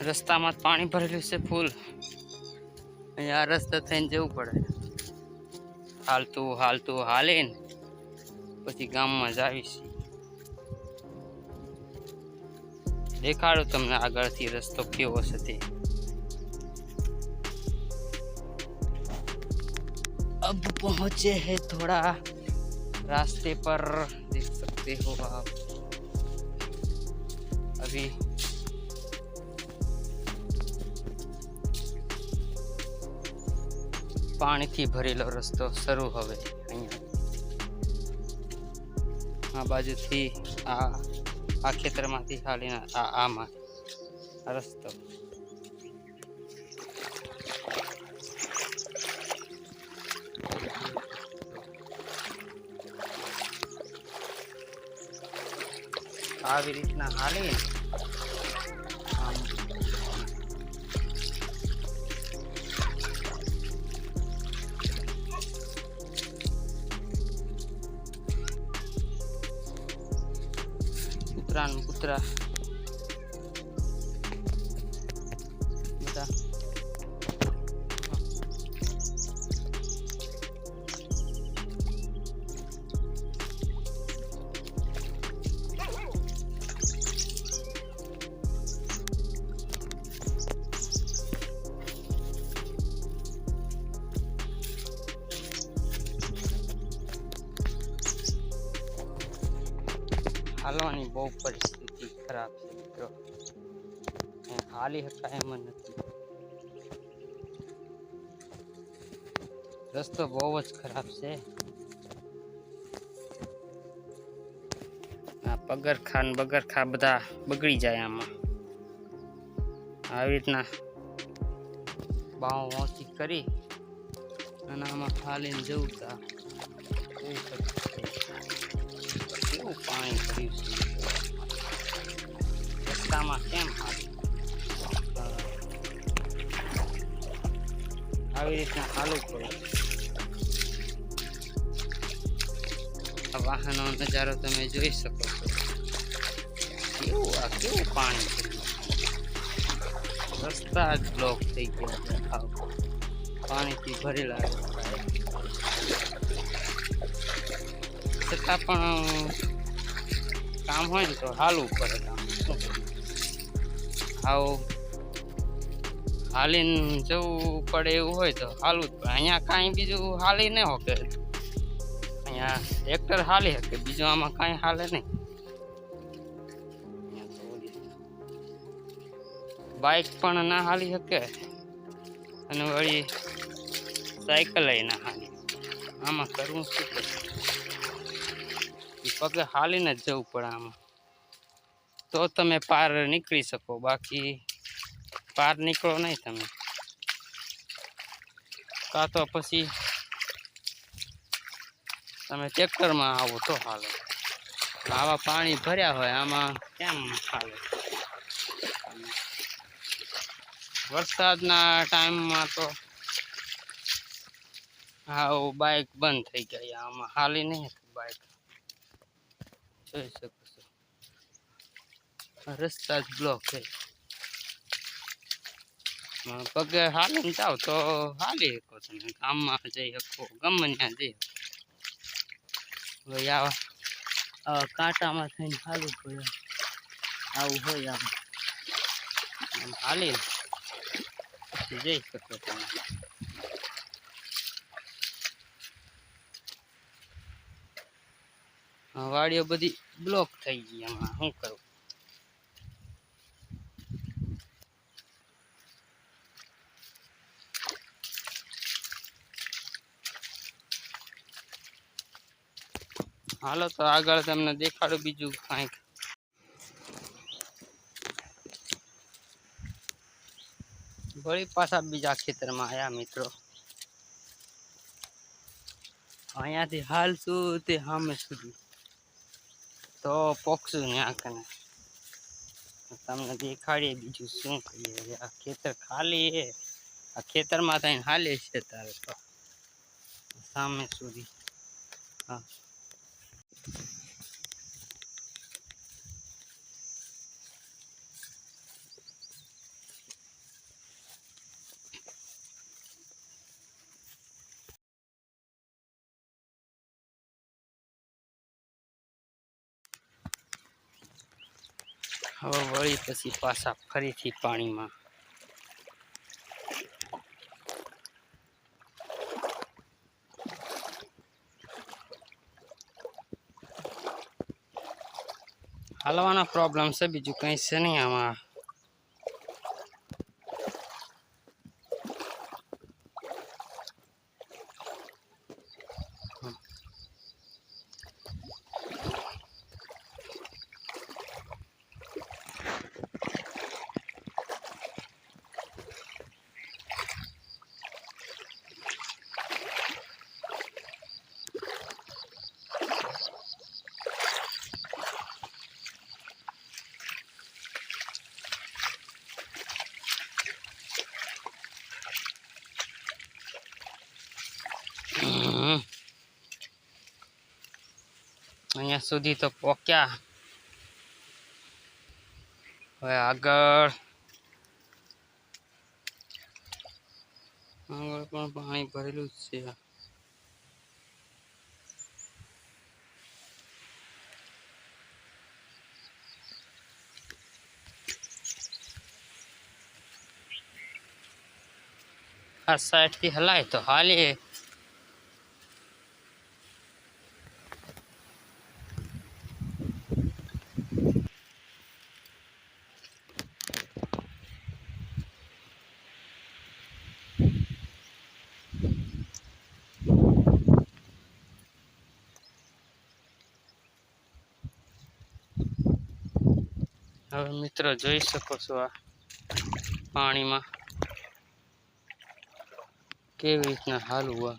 રસ્તામાં પાણી ભરેલું છે ફૂલ. અહીંયા આ રસ્તા થઈને જવું પડે. હાલતું હાલતું હાલીને પછી ગામમાં જ આવીશ. દેખાડું તમને આગળથી રસ્તો કેવો છે તે. अब पहुंचे हैं थोड़ा रास्ते पर, देख सकते हो आप अभी પાણીથી ભરેલો રસ્તો શરૂ હવે અહીંયા આ બાજુથી આ ખેતરમાંથી હાલીને આમાં રસ્તો. આવી રીતના હાલી કૂતરા બધા હાલવાની બહુ પરિસ્થિતિ ખરાબ છે મિત્રો. હાલી શકાય એમ નથી. રસ્તો બહુ જ ખરાબ છે. આ પગરખા બધા બગડી જાય આમાં. આવી રીતના બાવ વાંચી કરી અને આમાં હાલીને જવું તા જોઈ શકીએ. કેવું પાણી ભર્યું છે રસ્તામાં. કેમ આવી રીતના હાલવું પડે. આ વાહનો નજારો તમે જોઈ શકો છો. કેવું પાણી ભર્યું. રસ્તા જ બ્લોક થઈ ગયા છે પાણીથી ભરેલા. છતાં પણ કામ હોય ને તો હાલવું પડે. હાલીને જવું પડે એવું હોય તો હાલવું જ પડે. અહીંયા કાંઈ બીજું હાલી ન હોકે. અહીંયા ટ્રેક્ટર હાલી શકે, બીજું આમાં કાંઈ હાલે નહીં. બાઇક પણ ના હાલી શકે અને વળી સાયકલ ના હાલી. આમાં કરવું શું પડે? પગે હાલીને જ જવું પડે આમાં, તો તમે પાર નીકળી શકો. બાકી પાર નીકળો નહીં તમે. કાં તો પછી તમે ટ્રેક્ટરમાં આવો તો હાલે. આવા પાણી ભર્યા હોય આમાં કેમ હાલે? વરસાદના ટાઈમમાં તો હા બાઇક બંધ થઈ ગયા. આમાં હાલી નહીં બાઇક. જોઈ શકો છો રસ્તા જ બ્લોક છે. પગે હાલીને જાઓ તો હાલી શકો તમે. ગામમાં જઈ શકો, ગમે ત્યાં જઈ શકો. આવા કાંટામાં થઈને હાલવું પડે. આવું હોય આમ હાલી પછી જઈ શકો તમે. વાડીઓ બધી બ્લોક થઈ ગઈ. એમાં શું કરું? હાલો તો આગળ તમને દેખાડું બીજું કાંઈક. વળી પાછા બીજા ખેતરમાં આવ્યા મિત્રો. અહીંયાથી હાલશું તે સામે સુધી તો પોકશું ત્યાં કને. તમને દેખાડીએ બીજું શું કહીએ. આ ખેતર ખાલી છે. આ ખેતરમાં થઈને હાલે છે તારે તો સામે સુધી. હા હવે વળી પછી પાછા ફરીથી પાણીમાં હાલવાનો પ્રોબ્લેમ છે, બીજું કંઈ છે નહીં આમાં. અહીંયા સુધી તો પહોંચ્યા. હવે આગળ પણ પાણી ભરેલું જ છે. આ સાઈડથી હલાય તો હાલે. હવે મિત્રો જોઈ શકો છો આ પાણીમાં કેવી રીતના હાલવું.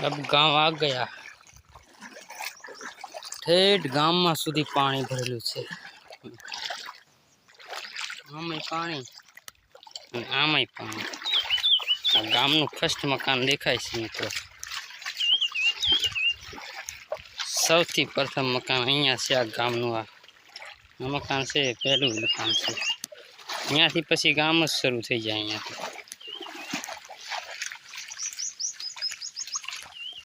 अब गांव आ गया. ठेठ गाम में सुधी पानी भरेलू है. आमाय पानी आमाय पानी. आ गामनु फर्स्ट मकान देखाय छे मित्रों. सौथी प्रथम मकान अहींया छे. आ गामनु आ मकान छे, पहेलुं मकान छे. अहींयाथी पछी गाम ज शरू थई जाय. अहींयाथी